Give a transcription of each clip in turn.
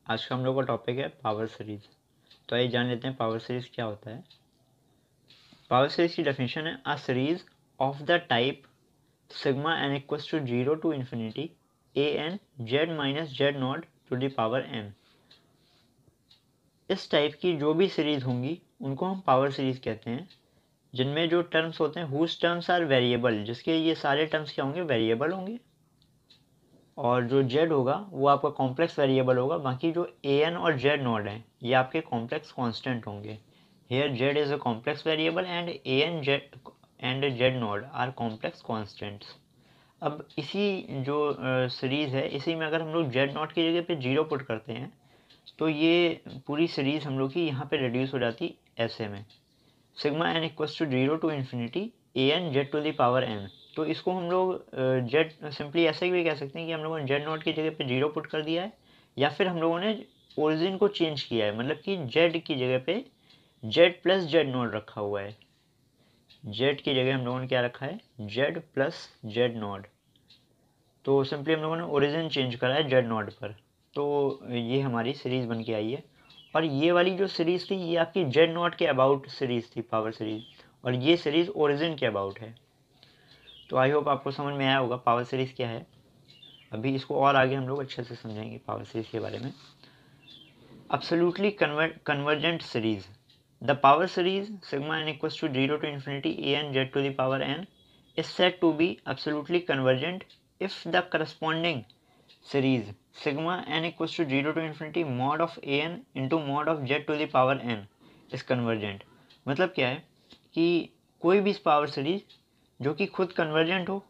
आज का हम लोग का टॉपिक है पावर सीरीज। तो आइए जान लेते हैं पावर सीरीज क्या होता है। पावर सीरीज की डेफिनेशन है a series of the type sigma n equals to 0 to infinity a N z minus Z not to the power n. इस टाइप की जो भी सीरीज होंगी उनको हम पावर सीरीज कहते हैं, जिनमें जो टर्म्स होते हैं हुज टर्म्स आर वेरिएबल, जिसके ये सारे टर्म्स क्या होंगे, वेरिएबल होंगे। और जो z होगा वो आपका कॉम्प्लेक्स वेरिएबल होगा, बाकी जो ए एन और जेड नॉट हैं ये आपके कॉम्प्लेक्स कांस्टेंट होंगे। Here z is a complex variable and a N z not are complex constants. अब इसी जो सीरीज़ है इसी में अगर हम लोग जेड नॉट की जगह पे 0 पुट करते हैं तो ये पूरी सीरीज़ हम लोग की यहाँ पे रिड्यूस हो जाती ऐसे में, sigma n equals to 0 to infinity a N Z to the power n. तो इसको हम लोग जेड सिंपली ऐसे भी कह सकते हैं कि हम लोगों ने जेड नॉट की जगह पे 0 पुट कर दिया है, या फिर हम लोगों ने ओरिजिन को चेंज किया है, मतलब कि जेड की जगह पे जेड प्लस जेड नॉट रखा हुआ है। जेड की जगह हम लोगों ने क्या रखा है, जेड प्लस जेड नॉट। तो सिंपली हम लोगों ने ओरिजिन चेंज करा है जेड नॉट पर। तो ये हमारी सीरीज़ बन के आई है। और ये वाली जो सीरीज़ थी ये आपकी जेड नॉट के अबाउट सीरीज़ थी, पावर सीरीज़, और ये सीरीज़ ओरिजिन के अबाउट है। तो आई होप आपको समझ में आया होगा पावर सीरीज़ क्या है। अभी इसको और आगे हम लोग अच्छे से समझेंगे पावर सीरीज़ के बारे में। Absolutely convergent series. The power series sigma n equals to 0 to infinity a n z to the power n is said to be absolutely convergent if the corresponding series sigma n equals to 0 to infinity mod of a n into mod of z to the power n is convergent। मतलब क्या है कि कोई भी power series जो कि खुद convergent हो,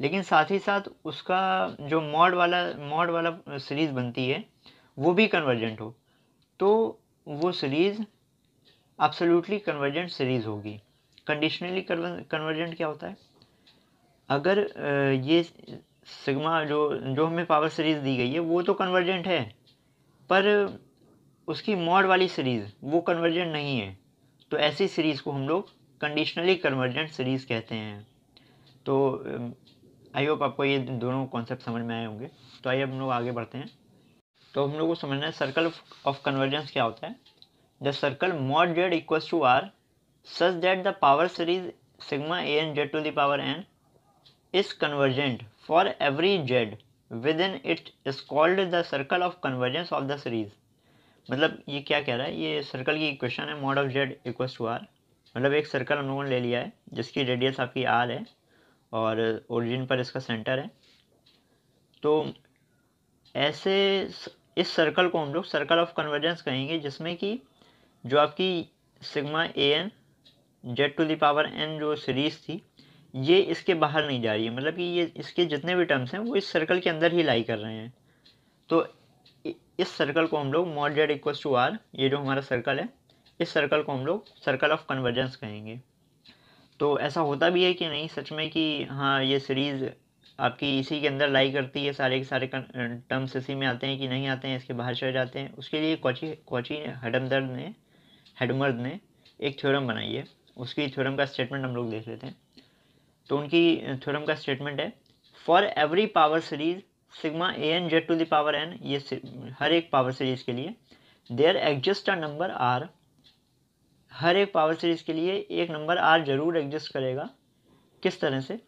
लेकिन साथ ही साथ उसका जो मॉड वाला सीरीज बनती है वो भी कन्वर्जेंट हो, तो वो सीरीज़ एब्सोल्युटली कन्वर्जेंट सीरीज़ होगी। कंडीशनली कन्वर्जेंट क्या होता है, अगर ये सिग्मा जो जो हमें पावर सीरीज़ दी गई है वो तो कन्वर्जेंट है, पर उसकी मॉड वाली सीरीज़ वो कन्वर्जेंट नहीं है, तो ऐसी सीरीज़ को हम लोग कंडीशनली कन्वर्जेंट सीरीज़ कहते हैं। तो आई होप आपको ये दोनों कॉन्सेप्ट समझ में आए होंगे। तो आइए हम लोग आगे बढ़ते हैं। तो हम लोग को समझना है सर्कल ऑफ कन्वर्जेंस क्या होता है। The circle mod z equals to r such that the power series sigma a n z to the power n is convergent for every z within it is called the circle of convergence of the series। मतलब ये क्या कह रहा है, ये circle की equation है mod of z equals to r। मतलब एक सर्कल हम लोगों ने ले लिया है जिसकी रेडियस आपकी r है और ओरिजिन पर इसका सेंटर है। तो ऐसे इस सर्कल को हम लोग सर्कल ऑफ कन्वर्जेंस कहेंगे, जिसमें कि जो आपकी sigma A N Z to the power n जो सीरीज़ थी ये इसके बाहर नहीं जा रही है, मतलब कि ये इसके जितने भी टर्म्स हैं वो इस सर्कल के अंदर ही लाई कर रहे हैं। तो इस सर्कल को हम लोग mod z equals to r, ये जो हमारा सर्कल है इस सर्कल को हम लोग सर्कल ऑफ कन्वर्जेंस कहेंगे। तो ऐसा होता भी है कि नहीं सच में कि हाँ ये सीरीज़ आपकी इसी के अंदर लाई करती है, सारे के सारे टर्म्स इसी में आते हैं कि नहीं आते हैं, इसके बाहर चले जाते हैं। उसके लिए कॉची हेडमर्द ने एक थ्योरम बनाई है, उसकी थ्योरम का स्टेटमेंट हम लोग देख लेते हैं। तो उनकी थ्योरम का स्टेटमेंट है for every power series sigma A N Z to the power n, ये हर एक पावर सीरीज के लिए there exist a number r, हर एक पावर सीरीज के लिए एक नंबर आर जरूर एग्जिस्ट करेगा। किस तरह से,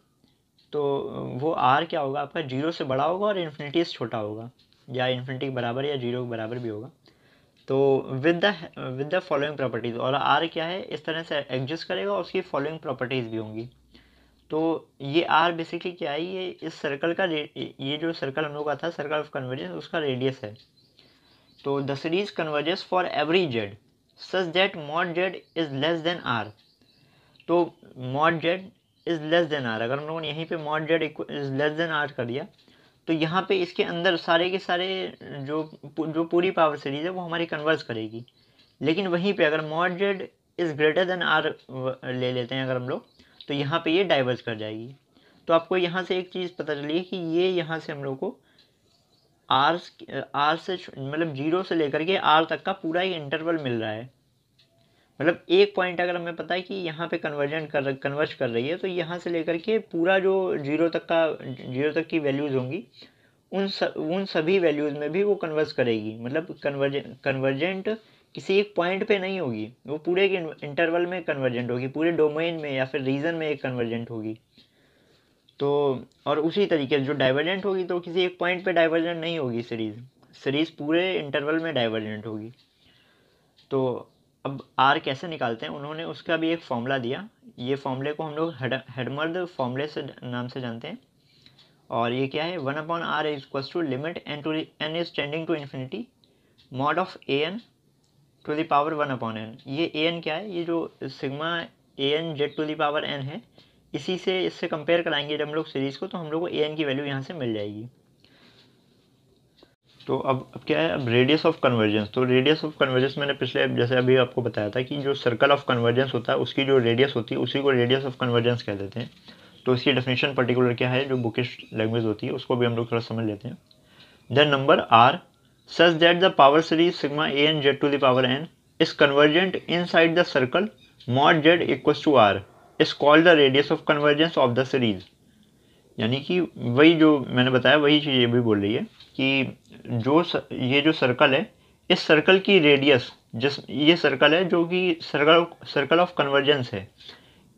तो वो आर क्या होगा आपका, 0 से बड़ा होगा और इन्फिनिटी से छोटा होगा, या इन्फिनिटी के बराबर या 0 के बराबर भी होगा। तो विद द फॉलोइंग प्रॉपर्टीज़, और आर क्या है इस तरह से एग्जिस्ट करेगा और उसकी फॉलोइंग प्रॉपर्टीज़ भी होंगी। तो ये आर बेसिकली क्या है, ये इस सर्कल का ये जो सर्कल हम लोग का था सर्कल ऑफ कन्वर्जेंस उसका रेडियस है। तो the series converges for every z such that mod Z is less than are. तो mod Z is less than are, अगर हम लोगों ने यहीं पे mod Z is less than r कर दिया तो यहाँ पे इसके अंदर सारे के सारे जो जो पूरी पावर सीरीज है वो हमारी कन्वर्स करेगी। लेकिन वहीं पे अगर mod z is greater than r ले लेते हैं अगर हम लोग, तो यहाँ पे ये डाइवर्स कर जाएगी। तो आपको यहाँ से एक चीज़ पता चली है कि ये यहाँ से हम लोग को आर से मतलब 0 से लेकर के आर तक का पूरा एक इंटरवल मिल रहा है। मतलब एक पॉइंट अगर हमें पता है कि यहाँ पे कन्वर्ज कर रही है, तो यहाँ से लेकर के पूरा जो 0 तक की वैल्यूज़ होंगी उन सभी वैल्यूज़ में भी वो कन्वर्स करेगी। मतलब कन्वर्जेंट किसी एक पॉइंट पे नहीं होगी, वो पूरे इंटरवल में कन्वर्जेंट होगी, पूरे डोमेन में या फिर रीजन में एक कन्वर्जेंट होगी। तो और उसी तरीके से जो डाइवर्जेंट होगी तो किसी एक पॉइंट पे डाइवर्जेंट नहीं होगी सीरीज़ पूरे इंटरवल में डाइवर्जेंट होगी। तो अब आर कैसे निकालते हैं, उन्होंने उसका भी एक फॉर्मूला दिया। ये फॉर्मूले को हम लोग हेडमर्द फॉर्मूले से नाम से जानते हैं। और ये क्या है, 1/r is equals to limit n is tending to infinity mod of an to the power 1/n। ये an क्या है, ये जो sigma an z to the power n है, इसी से इससे कंपेयर कराएंगे जब हम लोग सीरीज़ को, तो हम लोग को an की वैल्यू यहाँ से मिल जाएगी। तो अब क्या है, अब रेडियस ऑफ कन्वर्जेंस। तो रेडियस ऑफ कन्वर्जेंस मैंने पिछले जैसे अभी आपको बताया था कि जो सर्कल ऑफ कन्वर्जेंस होता है उसकी जो रेडियस होती है उसी को रेडियस ऑफ कन्वर्जेंस कह देते हैं। तो इसकी डेफिनेशन पर्टिकुलर क्या है, जो बुकिश लैंग्वेज होती है उसको भी हम लोग थोड़ा समझ लेते हैं। The number r such that the power series sigma A N Z to the power n is convergent inside the circle mod z equals to r is called the radius of convergence of the series. यानी कि वही जो मैंने बताया वही चीज़ ये भी बोल रही है कि ये जो सर्कल है, इस सर्कल की रेडियस, ये सर्कल है जो कि सर्कल ऑफ कन्वर्जेंस है,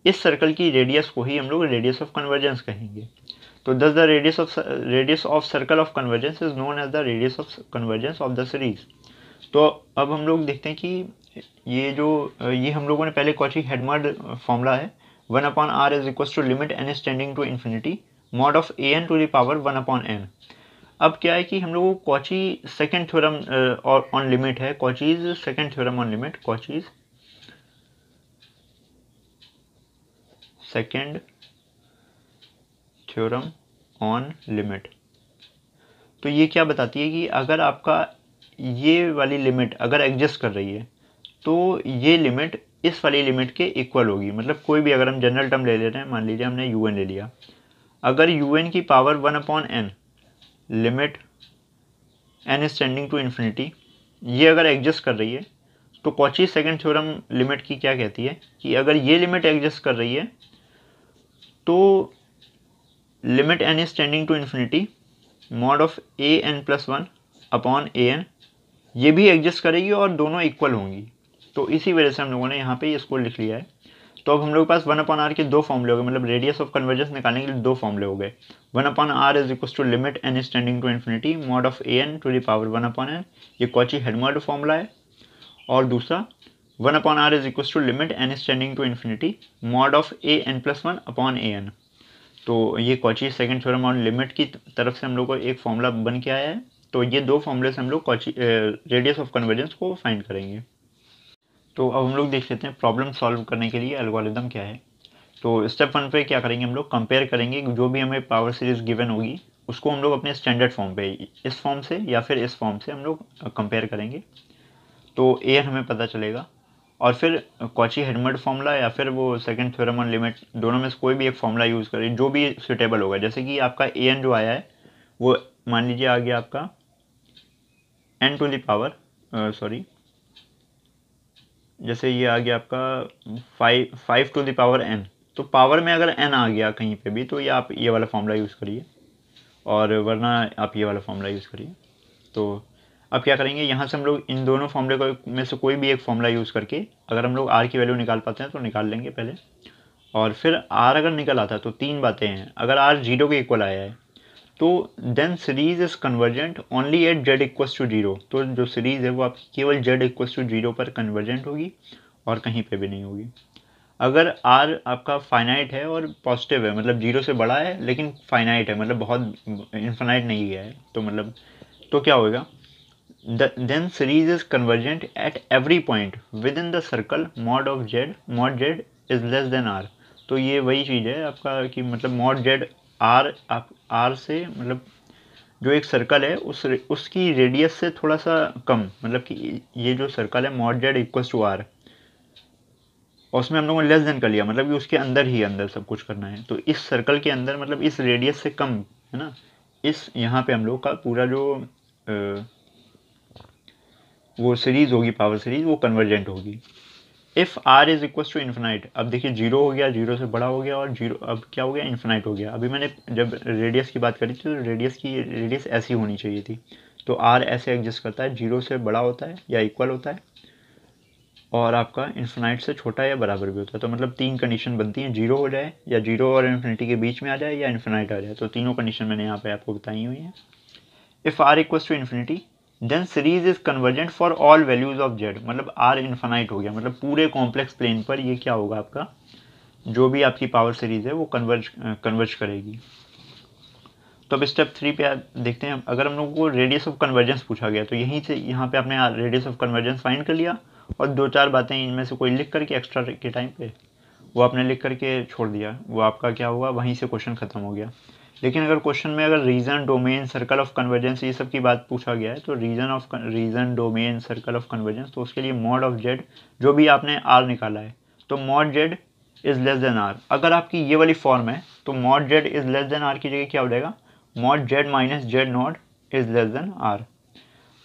इस सर्कल की रेडियस को ही हम लोग रेडियस ऑफ कन्वर्जेंस कहेंगे। तो thus the radius of circle of convergence is known as the radius of convergence of the series. तो अब हम लोग देखते हैं कि ये हम लोगों ने पहले कॉची हेडमर्ड फॉर्मूला है 1/r is equal to limit n is tending to infinity mod of an to the power 1/n। अब क्या है कि हम लोगों को कॉची सेकेंड थ्योरम और ऑन लिमिट है, Cauchy's second theorem on limit, Cauchy's second theorem on limit. तो ये क्या बताती है कि अगर आपका ये वाली लिमिट अगर एग्जिस्ट कर रही है तो ये लिमिट इस वाली लिमिट के इक्वल होगी। मतलब कोई भी अगर हम जनरल टर्म ले ले रहे हैं, मान लीजिए हमने un ले लिया, अगर un की power 1/n limit n is tending to infinity ये अगर एग्जिस्ट कर रही है तो कॉची सेकेंड थ्योरम लिमिट की क्या कहती है कि अगर ये लिमिट एग्जिस्ट कर रही है तो limit n is tending to infinity mod of an+1/an ये भी एग्जिस्ट करेगी और दोनों इक्वल होंगी। तो इसी वजह से हम लोगों ने यहाँ पे इसको लिख लिया है। तो अब हम लोग के पास 1/r के दो फॉर्मूले हो गए, मतलब रेडियस ऑफ कन्वर्जेंस निकालने के लिए दो फॉर्मूले हो गए। 1/r is equal to limit n is tending to infinity mod of an to the power 1/n, ये कॉची हेडमर्ड फॉर्मूला है। और दूसरा 1/r is equal to limit n is tending to infinity mod of an+1/an। तो ये Cauchy second theorem on limit की तरफ से हम लोग को एक फॉर्मूला बन के आया है। तो ये दो फॉर्मूले से हम लोग कॉची रेडियस ऑफ कन्वर्जेंस को फाइंड करेंगे। तो अब हम लोग देख लेते हैं प्रॉब्लम सॉल्व करने के लिए एल्गोरिदम क्या है। तो स्टेप 1 पे क्या करेंगे, हम लोग कंपेयर करेंगे जो भी हमें पावर सीरीज गिवन होगी उसको हम लोग अपने स्टैंडर्ड फॉर्म पे इस फॉर्म से या फिर इस फॉर्म से हम लोग कंपेयर करेंगे। तो an हमें पता चलेगा और फिर कॉची हेडमर्ड फॉर्मूला या फिर वो सेकंड थ्योरम ऑन लिमिट, दोनों में से कोई भी एक फॉर्मूला यूज़ करें जो भी सुटेबल होगा। जैसे कि आपका an जो आया है वो मान लीजिए आ गया आपका n टू द पावर जैसे ये आ गया आपका 5 टू द पावर n। तो पावर में अगर n आ गया कहीं पे भी तो ये आप ये वाला फॉर्मूला यूज़ करिए और वरना आप ये वाला फॉर्मूला यूज़ करिए। तो अब क्या करेंगे, यहाँ से हम लोग इन दोनों फॉर्मूले को में से कोई भी एक फॉर्मूला यूज़ करके अगर हम लोग r की वैल्यू निकाल पाते हैं तो निकाल लेंगे पहले। और फिर r अगर निकल आता है तो तीन बातें हैं। अगर r 0 के इक्वल आया है तो then series is convergent only at z equals to 0। तो जो सीरीज है वो आपकी केवल z इक्वल्स टू 0 पर कन्वर्जेंट होगी और कहीं पे भी नहीं होगी। अगर r आपका फाइनाइट है और पॉजिटिव है, मतलब 0 से बड़ा है लेकिन फाइनाइट है, मतलब बहुत इन्फिनाइट नहीं गया है, तो मतलब तो क्या होगा, then series is convergent at every point within the circle mod z is less than r। तो ये वही चीज़ है आपका कि मतलब mod z r से मतलब जो एक सर्कल है उसकी रेडियस से थोड़ा सा कम, मतलब कि ये जो सर्कल है mod z equals to r और उसमें हम लोगों ने लेस देन कर लिया, मतलब कि उसके अंदर ही अंदर सब कुछ करना है। तो इस सर्कल के अंदर मतलब इस रेडियस से कम है ना, इस यहाँ पे हम लोग का पूरा जो वो सीरीज़ होगी पावर सीरीज वो कन्वर्जेंट होगी। If R is equal to infinite, अब देखिए जीरो हो गया, जीरो से बड़ा हो गया, और जीरो अब क्या हो गया, इन्फिनाइट हो गया। अभी मैंने जब रेडियस की बात करी थी तो रेडियस ऐसी होनी चाहिए थी, तो आर ऐसे एग्जिस्ट करता है, जीरो से बड़ा होता है या इक्वल होता है, और आपका इन्फिनाइट से छोटा या बराबर भी होता है। तो मतलब तीन कंडीशन बनती हैं, जीरो हो जाए, या जीरो और इन्फिनिटी के बीच में आ जाए, या इन्फिनाइट आ जाए। तो तीनों कंडीशन मैंने यहाँ पे आपको बताई हुई हैं। If R equals to infinity then series is convergent for all values of Z, मतलब आर इन्फिनाइट हो गया, मतलब पूरे कॉम्प्लेक्स प्लेन पर ये क्या होगा, आपका जो भी आपकी पावर सीरीज है वो कन्वर्ज करेगी। तो अब स्टेप 3 पे देखते हैं। अगर हम लोगों को रेडियस ऑफ कन्वर्जेंस पूछा गया तो यहीं से यहाँ पे आपने रेडियस ऑफ कन्वर्जेंस फाइंड कर लिया, और दो चार बातें इनमें से कोई लिख करके एक्स्ट्रा के टाइम पे वो आपने लिख करके छोड़ दिया, वो आपका क्या हुआ, वहीं से क्वेश्चन खत्म हो गया। लेकिन अगर क्वेश्चन में अगर region, domain, circle of convergence ये सब की बात पूछा गया है, तो region, domain, circle of convergence, तो उसके लिए मॉड ऑफ जेड, जो भी आपने आर निकाला है, तो mod Z is less than are. अगर आपकी ये वाली फॉर्म है तो mod Z is less than R की जगह क्या हो जाएगा, mod Z minus Z nought is less than are.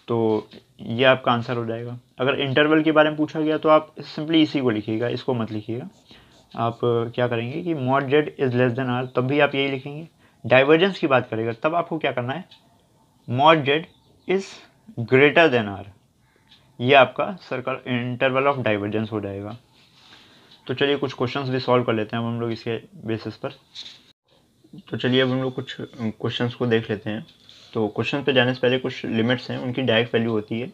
तो ये आपका आंसर हो जाएगा। अगर इंटरवल के बारे में पूछा गया तो आप सिंपली इसी को लिखिएगा, इसको मत लिखिएगा। आप क्या करेंगे कि mod Z is less than R, तब भी आप यही लिखेंगे। डाइवर्जेंस की बात करेगा तब आपको क्या करना है, mod Z is greater than R, ये आपका सर्कल इंटरवल ऑफ डाइवर्जेंस हो जाएगा। तो चलिए कुछ क्वेश्चंस भी सॉल्व कर लेते हैं अब हम लोग इसके बेसिस पर। तो चलिए अब हम लोग कुछ क्वेश्चंस को देख लेते हैं। तो क्वेश्चन पे जाने से पहले कुछ लिमिट्स हैं, उनकी डायरेक्ट वैल्यू होती है।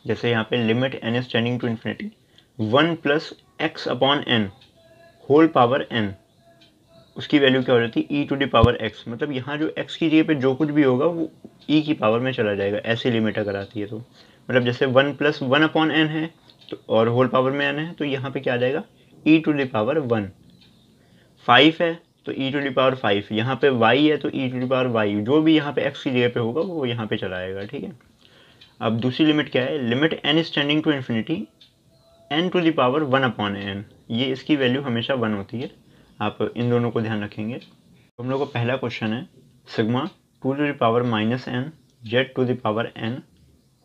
जैसे यहाँ पे limit N is tending to infinity 1 plus X upon N whole power N, उसकी वैल्यू क्या हो जाती है, E to the power X. मतलब यहाँ जो एक्स की जगह पे जो कुछ भी होगा वो ई की पावर में चला जाएगा, ऐसी लिमिट अगर आती है तो। मतलब जैसे 1 प्लस 1 अपॉन एन है तो, और होल पावर में एन है, तो यहाँ पे क्या आ जाएगा, ई टू द पावर 1। 5 है तो ई टू द पावर 5, यहाँ पे y है तो ई टू द पावर y, जो भी यहाँ पे x की जगह पे होगा वो यहाँ पे चला आएगा, ठीक है। अब दूसरी लिमिट क्या है, limit n is tending to infinity n to the power 1 upon n, ये इसकी वैल्यू हमेशा 1 होती है। आप इन दोनों को ध्यान रखेंगे। तो हम लोग का पहला क्वेश्चन है sigma 2 to the power minus n Z to the power n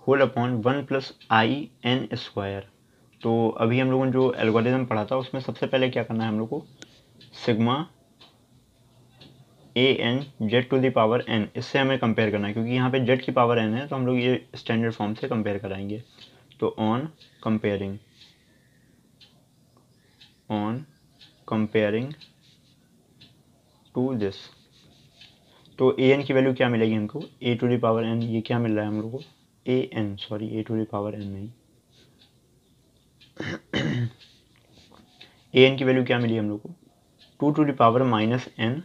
whole upon 1 plus I N square. तो अभी हम लोगों ने जो एल्गोरिथम पढ़ा था उसमें सबसे पहले क्या करना है हम लोग को, sigma A N Z to the power N, इससे हमें कंपेयर करना है, क्योंकि यहाँ पे जेड की पावर एन है तो हम लोग ये स्टैंडर्ड फॉर्म से कंपेयर कराएंगे। तो ऑन कंपेयरिंग टू दिस, तो ए एन की वैल्यू क्या मिलेगी हमको, a to the power n, ये क्या मिल रहा है हम लोग को, a n, sorry a to the power n नहीं, ए एन की वैल्यू क्या मिली हम लोग को, 2 to the power minus N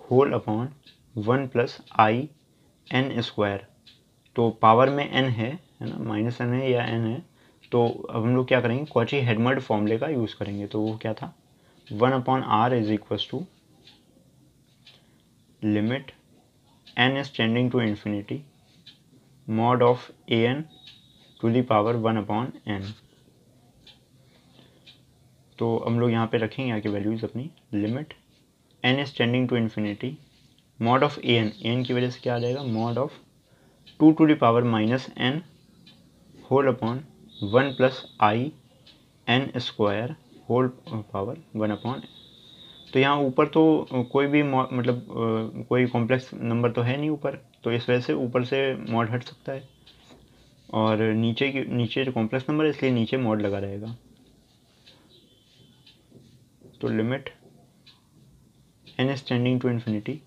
whole upon 1 plus I N square. तो पावर में n है ना, माइनस n है या n है, तो अब हम लोग क्या करेंगे, कॉची हेडमर्ड फॉर्मूले का यूज़ करेंगे। तो वो क्या था, 1 upon R is equal to limit n is tending to infinity mod of A N to the power 1 upon n। तो हम लोग यहाँ पे रखेंगे आके वैल्यूज़ अपनी, limit n is tending to infinity mod of A N की वजह से क्या आ जाएगा, mod of 2 to the power minus n whole upon 1 plus I N square whole power 1 upon. तो यहाँ ऊपर तो कोई भी मतलब कोई कॉम्प्लेक्स नंबर तो है नहीं ऊपर, तो इस वजह से ऊपर से मॉड हट सकता है, और नीचे जो कॉम्प्लेक्स नंबर है इसलिए नीचे मॉड लगा रहेगा। तो limit n is tending to infinity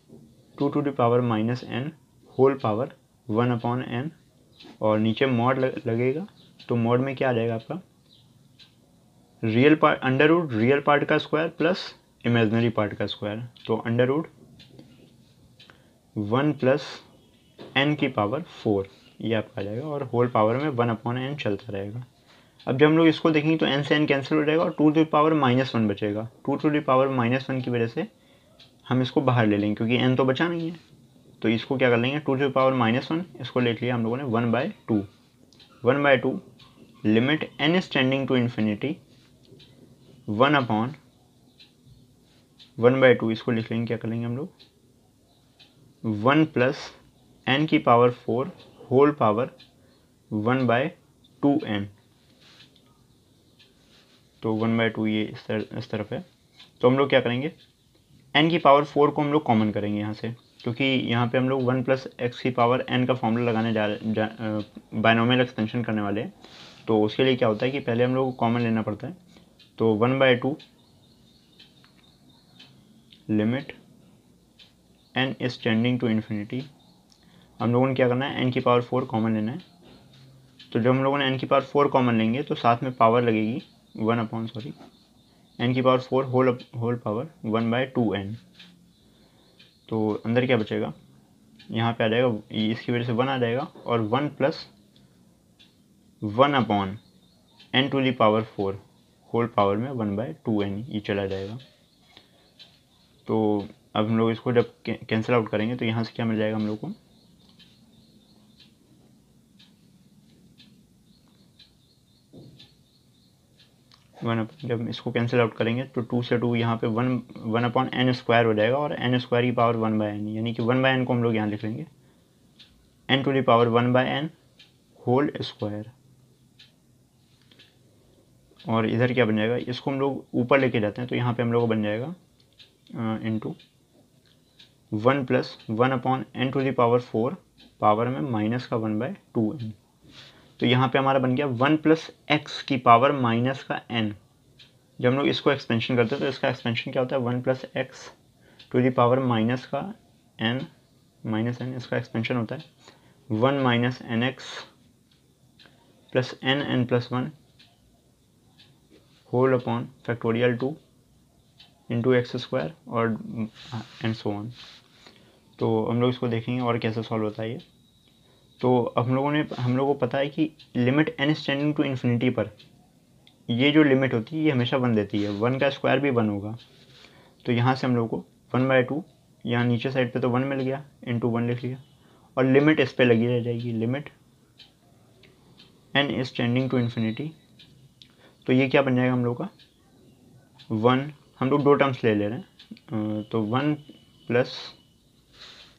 2 to the power minus n whole power 1 upon n, और नीचे मॉड लगेगा। तो मॉड में क्या आ जाएगा आपका, real part under root real part का स्क्वायर प्लस इमेजनरी पार्ट का स्क्वायर, तो अंडर रूट 1 प्लस एन की पावर 4, ये आपका आ जाएगा, और होल पावर में 1 अपॉन एन चलता रहेगा। अब जब हम लोग इसको देखेंगे तो एन से एन कैंसिल हो जाएगा और 2 टू द पावर माइनस 1 बचेगा। 2 टू द पावर माइनस 1 की वजह से हम इसको बाहर ले लेंगे, क्योंकि एन तो बचा नहीं है, तो इसको क्या कर लेंगे, 2 टू द पावर माइनस 1, इसको ले लिया हम लोगों ने 1/2। 1/2 limit N is tending to infinity 1 upon 1/2, इसको लिख लेंगे, क्या कर लेंगे हम लोग, 1 प्लस एन की पावर 4 होल पावर 1/2n। तो 1/2 ये इस तरफ है। तो हम लोग क्या करेंगे, n की पावर 4 को हम लोग कॉमन करेंगे यहाँ से, क्योंकि यहाँ पे हम लोग 1 + x की पावर n का फॉर्मूला लगाने बायनोमियल एक्सपेंशन करने वाले हैं। तो उसके लिए क्या होता है कि पहले हम लोग को कॉमन लेना पड़ता है। तो 1/2 limit n is tending to infinity, हम लोगों ने क्या करना है, n की पावर 4 कॉमन लेना है। तो जब हम लोगों ने n की पावर 4 कॉमन लेंगे तो साथ में पावर लगेगी n की पावर 4 होल पावर 1/2n। तो अंदर क्या बचेगा, यहाँ पे आ जाएगा, इसकी वजह से 1 आ जाएगा, और 1 + 1/n⁴ होल पावर में 1/2n ये चला जाएगा। तो अब हम लोग इसको जब कैंसिल आउट करेंगे तो यहाँ से क्या मिल जाएगा हम लोग को, जब इसको कैंसिल आउट करेंगे तो 2 से 2 यहाँ पे 1/n² हो जाएगा, और n² की पावर 1/n, यानी कि 1/n को हम लोग यहाँ लिख लेंगे n⁴ 1/n होल स्क्वायर। और इधर क्या बन जाएगा, इसको हम लोग ऊपर लेके जाते हैं तो यहाँ पे हम लोग को बन जाएगा इंटू 1 + 1/n⁴ पावर में माइनस का 1/2n। तो यहाँ पे हमारा बन गया 1 + x की पावर माइनस का n। जब हम लोग इसको एक्सपेंशन करते हैं तो इसका एक्सपेंशन क्या होता है, 1 + x⁴ माइनस का n माइनस n, इसका एक्सपेंशन होता है 1 - nx + nn+1 whole upon factorial 2 into x² और एंड सो ऑन। तो हम लोग इसको देखेंगे और कैसे सॉल्व होता है ये। तो हम लोगों को पता है कि limit n is tending to infinity पर ये जो लिमिट होती है ये हमेशा 1 देती है, 1 का स्क्वायर भी 1 होगा। तो यहाँ से हम लोग को 1/2, यहाँ नीचे साइड पे तो 1 मिल गया, इंटू 1 लिख लिया, और लिमिट इस पे लगी रह जाएगी, limit n is tending to infinity. तो ये क्या बन जाएगा हम लोग का 1, हम लोग दो टर्म्स ले रहे हैं, तो 1 +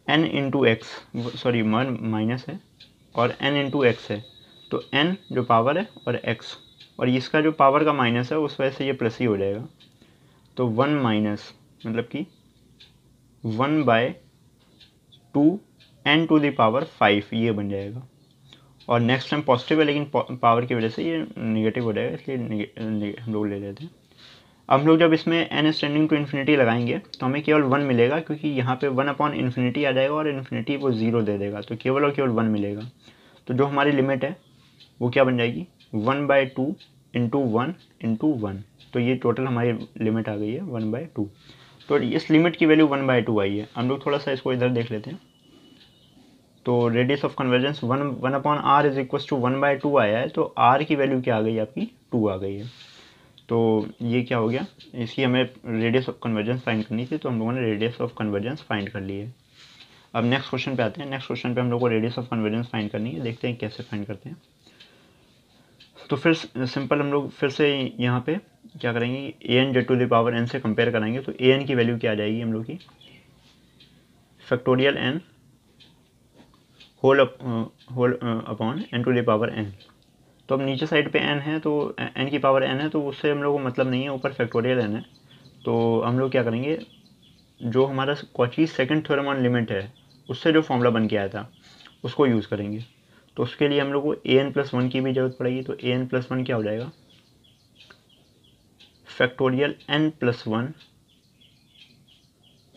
n into x, sorry 1 minus है और n इंटू एक्स है, तो n जो पावर है और x, और इसका जो पावर का माइनस है उस वजह से ये प्लस ही हो जाएगा। तो 1 माइनस मतलब कि 1/2 n⁵ ये बन जाएगा। और नेक्स्ट टाइम पॉजिटिव है लेकिन पावर की वजह से ये नेगेटिव हो जाएगा, इसलिए हम लोग ले लेते हैं। अब हम लोग जब इसमें n is tending to infinity लगाएंगे तो हमें केवल 1 मिलेगा, क्योंकि यहाँ पे 1/∞ आ जाएगा और इन्फिनिटी वो 0 दे देगा, तो केवल और केवल 1 मिलेगा। तो जो हमारी लिमिट है वो क्या बन जाएगी 1/2 इंटू 1 इंटू 1। तो ये टोटल हमारी लिमिट आ गई है 1/2। तो इस लिमिट की वैल्यू 1/2 आई है। हम लोग थोड़ा सा इसको इधर देख लेते हैं। तो radius of convergence 1/r is equal to 1/2 आया है, तो r की वैल्यू क्या आ गई आपकी 2 आ गई है। तो ये क्या हो गया, इसकी हमें रेडियस ऑफ कन्वर्जेंस फाइंड करनी थी, तो हम लोगों ने रेडियस ऑफ कन्वर्जेंस फाइंड कर ली है। अब नेक्स्ट क्वेश्चन पे आते हैं। नेक्स्ट क्वेश्चन पे हम लोग को रेडियस ऑफ कन्वर्जेंस फाइंड करनी है, देखते हैं कैसे फाइंड करते हैं। तो फिर सिंपल हम लोग फिर से यहाँ पे क्या करेंगे, an⁴n से कंपेयर कराएंगे। तो an की वैल्यू क्या आ जाएगी हम लोग की factorial n whole upon n⁴n। तो अब नीचे साइड पे n है, तो n की पावर n है, तो उससे हम लोग को मतलब नहीं है, ऊपर फैक्टोरियल n है। तो हम लोग क्या करेंगे, जो हमारा Cauchy second theorem on limit है उससे जो फॉर्मूला बन के आया था उसको यूज़ करेंगे। तो उसके लिए हम लोग को an+1 की भी ज़रूरत पड़ेगी। तो an+1 क्या हो जाएगा factorial n+1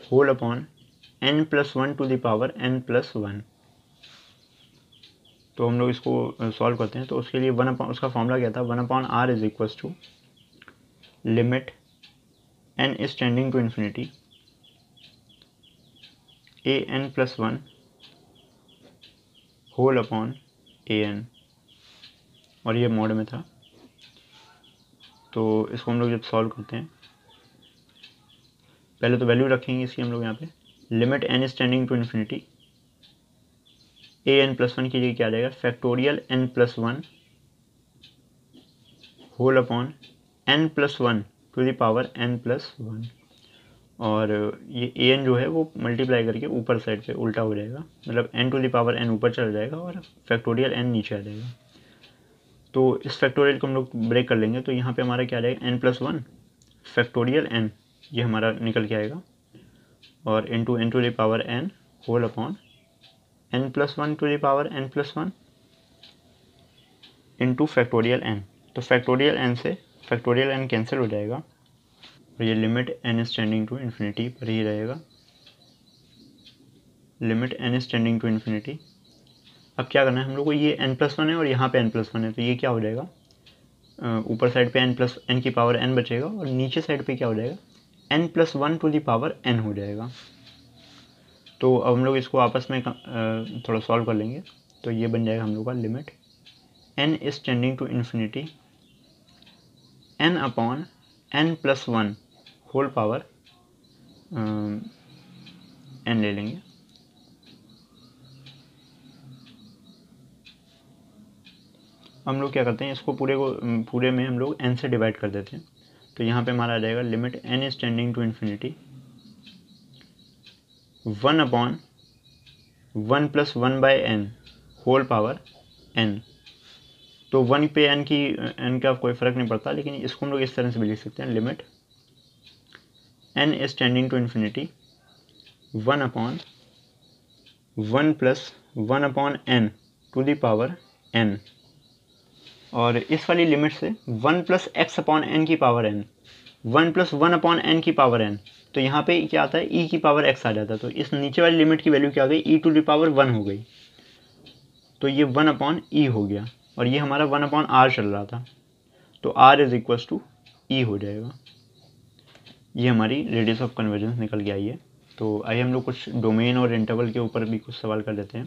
whole upon n+1 n+1। तो हम लोग इसको सॉल्व करते हैं। तो उसके लिए उसका फॉर्मूला क्या था, 1/r is equal to limit n is tending to infinity an+1 whole upon an, और ये मोड में था। तो इसको हम लोग जब सॉल्व करते हैं, पहले तो वैल्यू रखेंगे इसकी हम लोग यहाँ पे, limit n is tending to infinity an+1 की जगह क्या आ जाएगा factorial n+1 whole upon n+1 n+1। और ये an जो है वो मल्टीप्लाई करके ऊपर साइड पे उल्टा हो जाएगा, मतलब n⁴n ऊपर चला जाएगा और फैक्टोरियल n नीचे आ जाएगा। तो इस फैक्टोरियल को हम लोग ब्रेक कर लेंगे, तो यहाँ पे हमारा क्या रहेगा, n+1 फैक्टोरियल n, ये हमारा निकल के आएगा, और into n to the power n whole upon n+1 to the power n+1 into factorial n। तो फैक्टोरियल n से फैक्टोरियल n कैंसिल हो जाएगा, और ये limit n is tending to infinity पर ही रहेगा, limit n is tending to infinity. अब क्या करना है हम लोग को, ये n+1 है और यहाँ पे n+1 है, तो ये क्या हो जाएगा, ऊपर साइड पे n की पावर n बचेगा, और नीचे साइड पे क्या हो जाएगा, n+1 to the power n हो जाएगा। तो अब हम लोग इसको आपस में थोड़ा सॉल्व कर लेंगे, तो ये बन जाएगा हम लोग का limit n is tending to infinity n upon n+1 whole power n ले लेंगे। हम लोग क्या करते हैं, इसको पूरे में हम लोग n से डिवाइड कर देते हैं, तो यहाँ पे हमारा आ जाएगा limit n is tending to infinity 1 upon 1+1 by n whole power n। तो 1 पे n का कोई फ़र्क नहीं पड़ता, लेकिन इसको हम लोग इस तरह से भी लिख सकते हैं, limit n is tending to infinity 1 upon 1+1 upon n to the power n, और इस वाली लिमिट से 1+x अपॉन n की पावर n, 1+1 अपॉन n की पावर n, तो यहाँ पे क्या आता है, e की पावर x आ जाता है, तो इस नीचे वाली लिमिट की वैल्यू क्या आ गई, e टू द पावर 1 हो गई, तो ये 1 अपॉन e हो गया, और ये हमारा 1 अपॉन r चल रहा था, तो r is equals to e हो जाएगा। ये हमारी रेडियस ऑफ कन्वर्जेंस निकल के आई है। तो आइए हम लोग कुछ डोमेन और इंटरवल के ऊपर भी कुछ सवाल कर लेते हैं।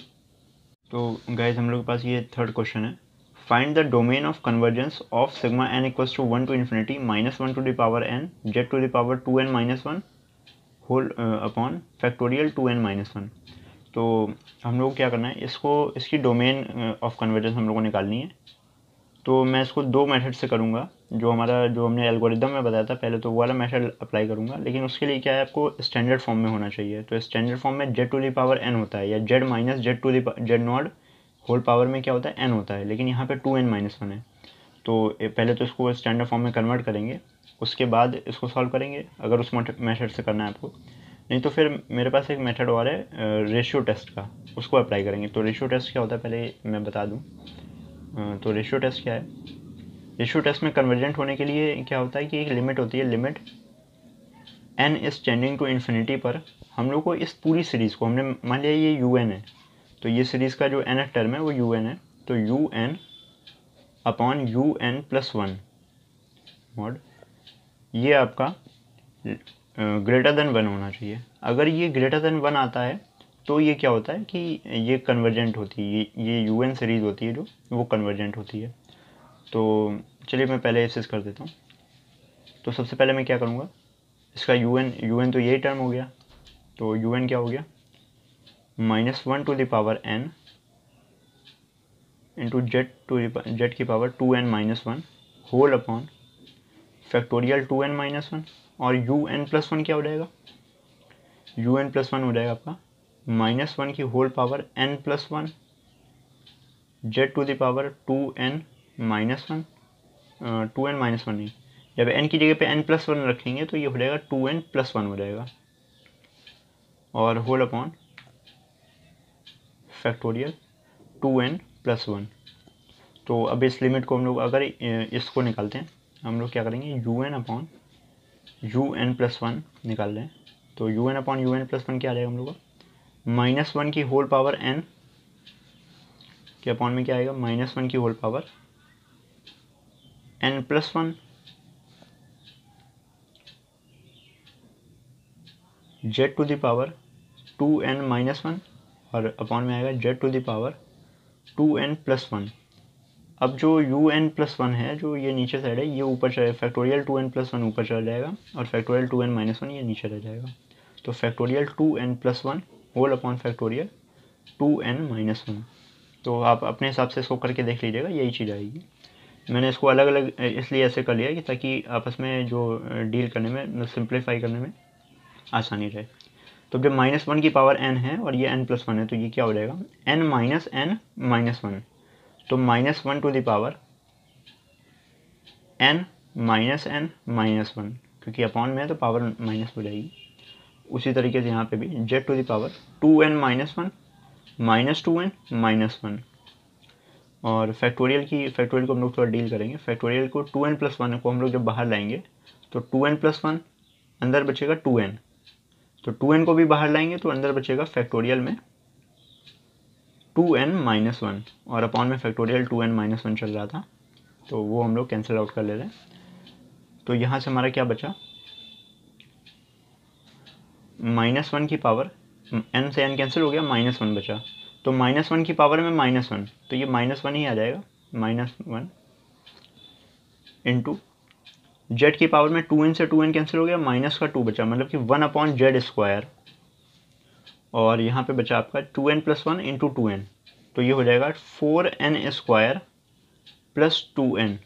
तो गाइज हम लोग के पास ये थर्ड क्वेश्चन है, find the domain of convergence of sigma n equals to 1 to infinity -1 to the power n z to the power 2n-1 whole upon factorial 2n-1। तो हम लोग क्या करना है, इसकी डोमेन ऑफ कन्वर्जेंस हम लोग को निकालनी है। तो मैं इसको दो मेथड से करूँगा, जो हमने एल्गोरिदम में बताया था पहले, तो वो वाला मेथड अप्लाई करूँगा, लेकिन उसके लिए क्या है, आपको स्टैंडर्ड फॉर्म में होना चाहिए। तो स्टैंडर्ड फॉर्म में z to the power n होता है, या z minus Z to z nought whole power में क्या होता है, n होता है, लेकिन यहाँ पे 2n-1 है। तो पहले तो इसको स्टैंडर्ड फॉर्म में कन्वर्ट करेंगे, उसके बाद इसको सॉल्व करेंगे, अगर उस मेथड से करना है आपको। नहीं तो फिर मेरे पास एक मेथड और है रेशियो टेस्ट का, उसको अप्लाई करेंगे। तो रेशियो टेस्ट क्या होता है पहले मैं बता दूँ। तो रेशियो टेस्ट क्या है, रेशियो टेस्ट में कन्वर्जेंट होने के लिए क्या होता है कि एक लिमिट होती है, limit n is tending to infinity पर हम लोग को इस पूरी सीरीज़ को, हमने मान लिया ये un है, तो ये सीरीज़ का जो nth टर्म है वो un है, तो un अपॉन un+1 मॉड, ये आपका ग्रेटर देन 1 होना चाहिए। अगर ये ग्रेटर देन 1 आता है तो ये क्या होता है कि ये कन्वर्जेंट होती है, ये un सीरीज़ होती है जो वो कन्वर्जेंट होती है। तो चलिए मैं पहले एसेस कर देता हूँ। तो सबसे पहले मैं क्या करूँगा, इसका un तो यही टर्म हो गया, तो un क्या हो गया, -1 to the power n into z की power 2n-1 whole upon factorial 2n-1, और un+1 क्या हो जाएगा, un+1 हो जाएगा आपका -1 की whole power n+1 z to the power 2n-1, 2n-1 नहीं, जब n की जगह पे n+1 रखेंगे तो ये हो जाएगा 2n+1 हो जाएगा, और होल अपॉन फैक्टोरियल 2n+1। तो अब इस लिमिट को हम लोग अगर इसको निकालते हैं, हम लोग क्या करेंगे, un अपॉन un+1 निकाल लें, तो un अपॉन un+1 क्या आ जाएगा हम लोग का, -1 की होल पावर n के अपॉन में क्या आएगा, -1 की whole power n+1 z to the power 2n-1, और अपॉन में आएगा z to the power 2n+1। अब जो un+1 है, जो ये नीचे साइड है, ये ऊपर चले, फैक्टोरियल 2n+1 ऊपर चला जाएगा, और फैक्टोरियल 2n-1 ये नीचे रह जाएगा। तो factorial 2n+1 whole upon factorial 2n-1। तो आप अपने हिसाब से इसको करके देख लीजिएगा, यही चीज़ आएगी। मैंने इसको अलग अलग इसलिए ऐसे कर लिया कि ताकि आपस में जो डील करने में, सिंप्लीफाई करने में आसानी रहे। तो जब -1 की पावर n है और ये n+1 है, तो ये क्या हो जाएगा, n-1, तो -1 to the power n minus n minus 1, क्योंकि अपॉन में है तो पावर माइनस हो जाएगी। उसी तरीके से यहाँ पे भी z to the power 2n minus 1 minus 2n minus 1। और फैक्टोरियल को हम लोग थोड़ा डील करेंगे। फैक्टोरियल को 2n प्लस 1 को हम लोग जब बाहर लाएंगे तो 2n प्लस 1 अंदर बचेगा 2n, तो 2n को भी बाहर लाएंगे तो अंदर बचेगा फैक्टोरियल में 2n माइनस 1, और अपॉन में फैक्टोरियल 2n माइनस 1 चल रहा था तो वो हम लोग कैंसिल आउट कर ले रहे हैं। तो यहाँ से हमारा क्या बचा, माइनस 1 की पावर, n से n कैंसिल हो गया, माइनस 1 बचा, तो माइनस 1 की पावर में माइनस 1, तो ये माइनस 1 ही आ जाएगा, माइनस 1 इंटू जेड की पावर में 2n से 2n कैंसिल हो गया, माइनस का 2 बचा, मतलब कि 1 अपॉन जेड स्क्वायर, और यहाँ पे बचा आपका 2n प्लस 1 इंटू 2n, तो ये हो जाएगा 4n स्क्वायर प्लस 2n।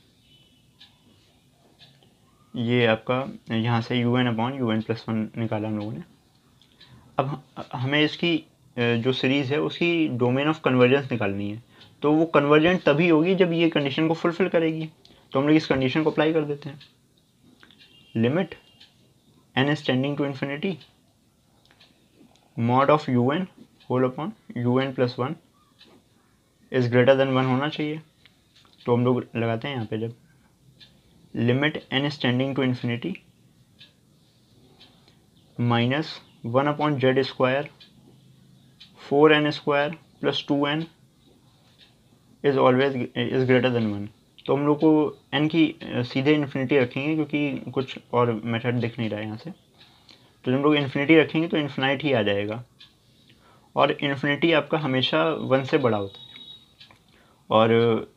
ये आपका यहाँ से un अपॉन un प्लस 1 निकाला हम लोगों ने। अब हमें इसकी जो सीरीज़ है उसकी डोमेन ऑफ कन्वर्जेंस निकालनी है, तो वो कन्वर्जेंट तभी होगी जब ये कंडीशन को फुलफिल करेगी। तो हम लोग इस कंडीशन को अप्लाई कर देते हैं। Limit n is tending to infinity mod of un whole upon un plus 1 is greater than 1 होना चाहिए। तो हम लोग लगाते हैं यहाँ पे, जब limit n is tending to infinity minus 1 upon Z square 4n square plus 2n is always is greater than 1। तो हम लोग को n की सीधे इन्फिनिटी रखेंगे क्योंकि कुछ और मेथड दिख नहीं रहा है यहाँ से, तो जब हम लोग इन्फिनिटी रखेंगे तो इन्फिनाइट ही आ जाएगा, और इन्फिनिटी आपका हमेशा 1 से बड़ा होता है, और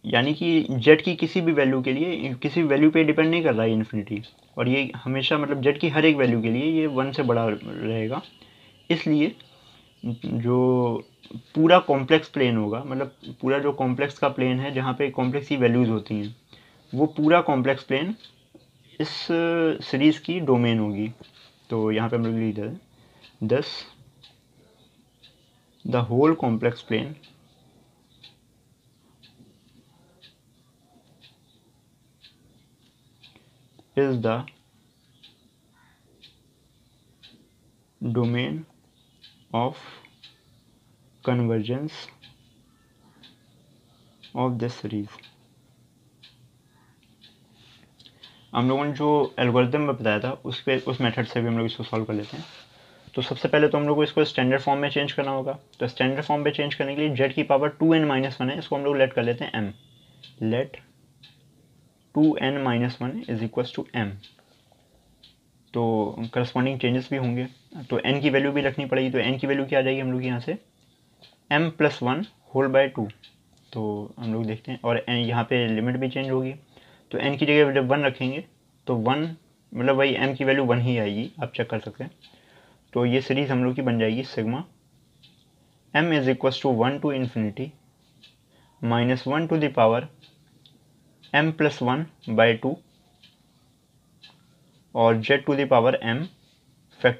यानी कि z की किसी भी वैल्यू के लिए किसी वैल्यू पे डिपेंड नहीं कर रहा है इन्फिनिटी, और ये हमेशा मतलब z की हर एक वैल्यू के लिए ये 1 से बड़ा रहेगा। इसलिए जो पूरा कॉम्प्लेक्स प्लेन होगा, मतलब पूरा जो कॉम्प्लेक्स का प्लेन है जहाँ पे कॉम्प्लेक्स की वैल्यूज़ होती हैं, वो पूरा कॉम्प्लेक्स प्लेन इस सीरीज़ की डोमेन होगी। तो यहाँ पे हम लोग लिख देते हैं thus the whole complex plane is the domain of convergence of this series। हम लोगों ने जो एल्गोरिथम बताया था उस मेथड से भी हम लोग इसको सॉल्व कर लेते हैं। तो सबसे पहले तो हम लोग को इसको स्टैंडर्ड फॉर्म में चेंज करना होगा। तो स्टैंडर्ड फॉर्म में चेंज करने के लिए जेड की पावर 2n माइनस 1 है, इसको हम लोग लेट कर लेते हैं m, let 2n minus 1 is equal to m। तो करस्पॉन्डिंग चेंजेस भी होंगे, तो n की वैल्यू भी रखनी पड़ेगी। तो n की वैल्यू क्या आ जाएगी हम लोग यहाँ से m प्लस 1 होल बाय 2। तो हम लोग देखते हैं, और यहाँ पे लिमिट भी चेंज होगी, तो n की जगह जब 1 रखेंगे तो 1 मतलब वही m की वैल्यू 1 ही आएगी, आप चेक कर सकते हैं। तो ये सीरीज़ हम लोग की बन जाएगी sigma m is equal to 1 to infinity minus 1 to the power m plus 1 by 2 और z to the power m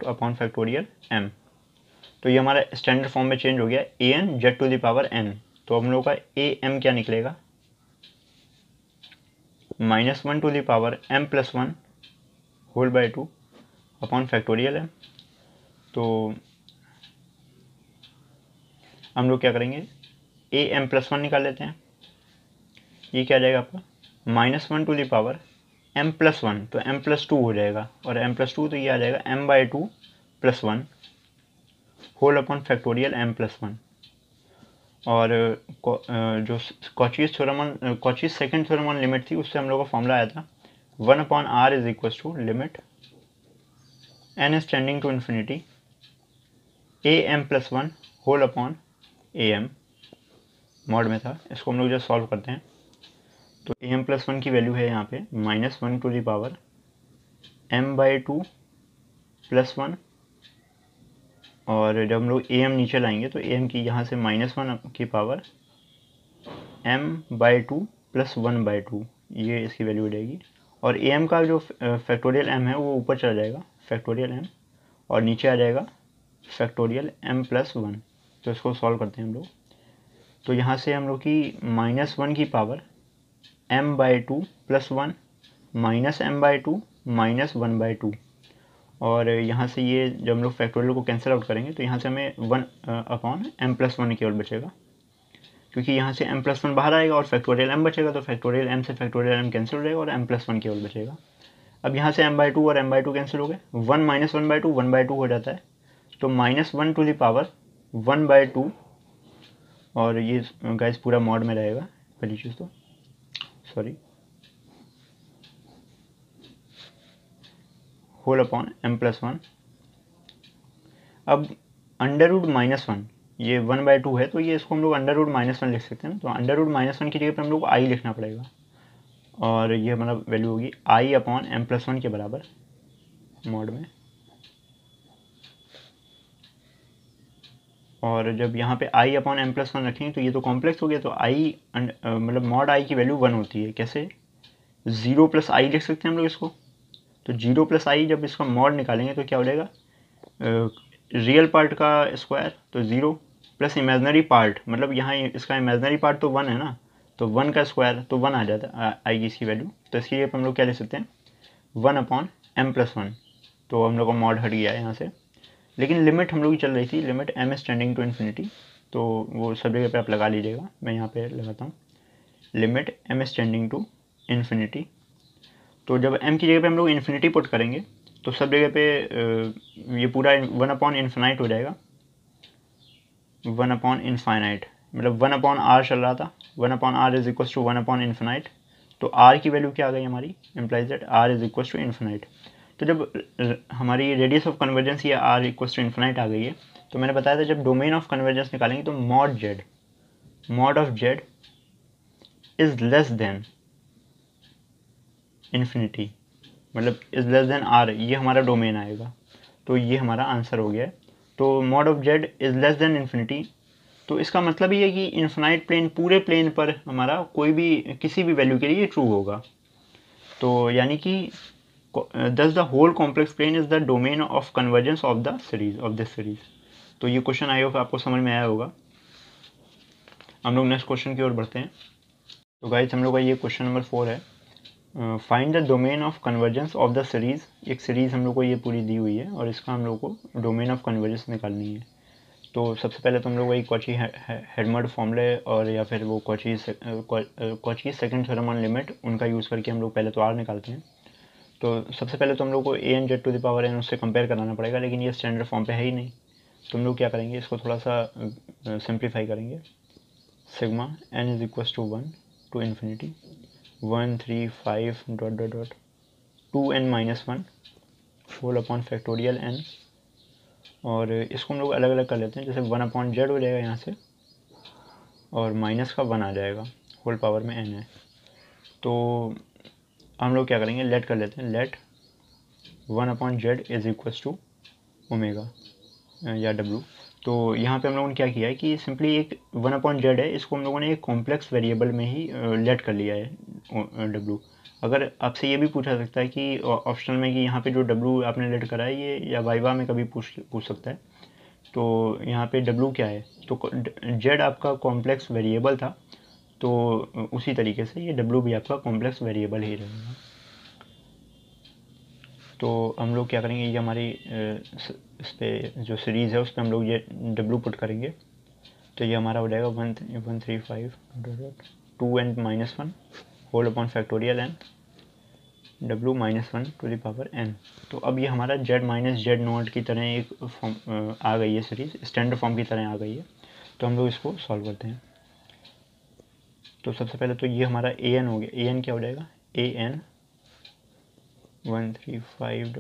upon factorial m। तो ये हमारा स्टैंडर्ड फॉर्म में चेंज हो गया an z to the power n। तो हम लोग का am क्या निकलेगा, minus 1 to the power m plus 1 whole by 2 upon factorial m। तो हम लोग क्या करेंगे, am प्लस 1 निकाल लेते हैं, ये क्या आ जाएगा आपका minus 1 to the power m plus 1, तो m प्लस 2 हो जाएगा, और m प्लस 2 तो ये आ जाएगा m by 2 plus 1 whole upon factorial m plus 1। और जो Cauchy's second theorem on limit थी उससे हम लोग का फॉर्मूला आया था 1 upon r is equal to limit n is tending to infinity am plus 1 whole upon am mod में था। इसको हम लोग जब सॉल्व करते हैं तो am प्लस 1 की वैल्यू है यहाँ पे minus 1 to the power m by 2 plus 1, और जब हम लोग am नीचे लाएंगे तो am की यहाँ से माइनस 1 की power m by 2 plus 1 by 2, ये इसकी वैल्यू हो जाएगी। और am का जो फैक्टोरियल m है वो ऊपर चला जाएगा फैक्टोरियल m, और नीचे आ जाएगा फैक्टोरियल m प्लस 1। तो इसको सॉल्व करते हैं हम लोग। तो यहाँ से हम लोग की माइनस 1 की power m by 2 plus 1 minus M by two minus 1/2, और यहाँ से ये जब हम लोग फैक्टोरियल को कैंसिल आउट करेंगे तो यहाँ से हमें 1/m+1 केवल बचेगा, क्योंकि यहाँ से m+1 बाहर आएगा और फैक्टोरियल m बचेगा, तो फैक्टोरियल m से फैक्टोरियल m कैंसिल हो जाएगा और m+1 केवल बचेगा। अब यहाँ से m/2 और m/2 कैंसिल हो गए, 1 माइनस 1/2 1/2 हो जाता है, तो -1 टू द पावर 1/2, और ये गाइस पूरा मॉड में रहेगा, पहली चीज़ तो सॉरी, होल अपॉन m+1। अब √-1, ये 1/2 है, तो ये इसको हम लोग √-1 लिख सकते हैं, तो √-1 की जगह पे हम लोग को i लिखना पड़ेगा, और ये हमारा वैल्यू होगी i अपॉन m+1 के बराबर मॉड में। और जब यहाँ पे i अपॉन m+1 रखेंगे तो ये तो कॉम्प्लेक्स हो गया, तो i मतलब मॉड i की वैल्यू 1 होती है। कैसे? 0 + i लिख सकते हैं हम लोग इसको, तो 0 + i जब इसका मॉड निकालेंगे तो क्या हो जाएगा, रियल पार्ट का स्क्वायर तो 0 प्लस इमेजनरी पार्ट, मतलब यहाँ इसका इमेजनरी पार्ट तो 1 है ना, तो 1 का स्क्वायर तो 1 आ जाता है, आएगी इसकी वैल्यू। तो इसकी जगह हम लोग क्या ले सकते हैं, 1/m+1, तो हम लोग का मॉड हट गया है यहाँ से। लेकिन लिमिट हम लोग की चल रही थी, limit m is tending to infinity, तो वो सब जगह पे आप लगा लीजिएगा, मैं यहाँ पे लगाता हूँ limit m is tending to infinity. तो जब m की जगह पे हम लोग इन्फिनिटी पुट करेंगे तो सब जगह पे ये पूरा 1/∞ हो जाएगा, 1/∞, मतलब 1/r चल रहा था, 1/r इज इक्वल टू 1/∞, तो r की वैल्यू क्या आ गई हमारी, implies that r is equal to infinite. तो जब हमारी रेडियस ऑफ कन्वर्जेंस ये r इक्वल टू इन्फिनाइट आ गई है, तो मैंने बताया था जब डोमेन ऑफ कन्वर्जेंस निकालेंगे तो mod of z is less then infinity, मतलब इज लेस देन r, ये हमारा डोमेन आएगा, तो ये हमारा आंसर हो गया है। तो mod of z is less then infinity, तो इसका मतलब ये है कि इन्फिनाइट प्लेन, पूरे प्लेन पर हमारा कोई भी किसी भी वैल्यू के लिए ट्रू होगा। तो यानी कि thus the whole complex plane is the domain of convergence of the series of this series। तो ये क्वेश्चन आई होप आपको समझ में आया होगा। हम लोग नेक्स्ट क्वेश्चन की ओर बढ़ते हैं। तो गाइस हम लोग का ये क्वेश्चन नंबर 4 है, find the domain of convergence of the series. एक सीरीज हम लोग को ये पूरी दी हुई है और इसका हम लोग को डोमेन ऑफ कन्वर्जेंस निकालनी है। तो सबसे पहले तो हम लोग वही कॉची हेडमर्ड फॉर्मूले और या फिर वो Cauchy second theorem on limit, उनका यूज़ करके हम लोग पहले तो आर निकालते हैं। तो सबसे पहले तो हम लोग को an(z⁴n) उससे कंपेयर कराना पड़ेगा, लेकिन ये स्टैंडर्ड फॉर्म पे है ही नहीं, तो हम लोग क्या करेंगे, इसको थोड़ा सा सिंप्लीफाई करेंगे। Sigma n is equal to 1 to infinity 1 3 5 ... 2n-1 whole upon factorial n, और इसको हम लोग अलग अलग कर लेते हैं, जैसे 1/z हो जाएगा यहाँ से, और माइनस का 1 आ जाएगा, होल पावर में n है। तो हम लोग क्या करेंगे, लेट कर लेते हैं, let 1/z is equal to omega या w। तो यहाँ पे हम लोगों ने क्या किया है कि सिंपली एक 1/z है, इसको हम लोगों ने एक कॉम्प्लेक्स वेरिएबल में ही लेट कर लिया है w। अगर आपसे ये भी पूछा सकता है कि ऑप्शनल में कि यहाँ पे जो w आपने लेट करा है ये, या वाइवा में कभी पूछ सकता है, तो यहाँ पे w क्या है, तो z आपका कॉम्प्लेक्स वेरिएबल था, तो उसी तरीके से ये w भी आपका कॉम्प्लेक्स वेरिएबल ही रहेगा। तो हम लोग क्या करेंगे, ये हमारी इस पर जो सीरीज़ है उस पर हम लोग ये w पुट करेंगे, तो ये हमारा हो जाएगा 1 3 5 2n-1 whole upon factorial n w-1 to the power n। तो अब ये हमारा z-z0 की तरह एक फॉर्म आ गई है, सीरीज स्टैंडर्ड फॉर्म की तरह आ गई है। तो हम लोग इसको सॉल्व करते हैं। तो सबसे पहले तो ये हमारा an हो गया, an क्या हो जाएगा, an 1 3 5 ...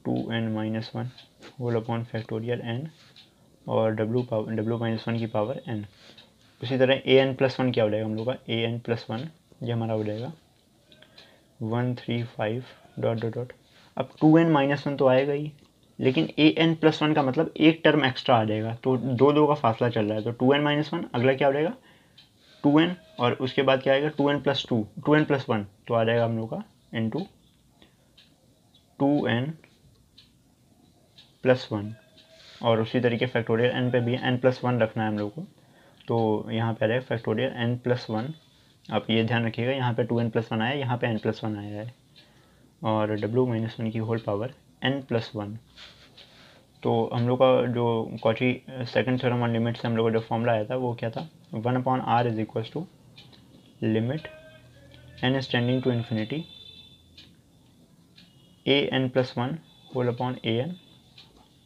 2n-1 whole upon factorial n और w-1 की पावर n। उसी तरह an+1 क्या हो जाएगा हम लोग का, an+1 ये हमारा हो जाएगा 1 3 5 ... अब 2n-1 तो आएगा ही, लेकिन an+1 का मतलब एक टर्म एक्स्ट्रा आ जाएगा, तो दो का फासला चल रहा है, तो 2n-1 अगला क्या हो जाएगा 2n, और उसके बाद क्या आएगा 2n+2 2n+1, तो आ जाएगा हम लोग का इंटू 2n+1, और उसी तरीके फैक्टोरियल n पे भी n+1 रखना है हम लोग को, तो यहाँ पे आ जाएगा फैक्टोरियल n+1। आप ये ध्यान रखिएगा, यहाँ पे 2n+1 आया, यहाँ पे n+1 आया है, और w-1 की होल पावर n+1। तो हम लोग का जो Cauchy second theorem on limit से हम लोग का जो फॉर्मूला आया था वो क्या था, 1/r is equal to limit n is tending to infinity an+1 whole upon an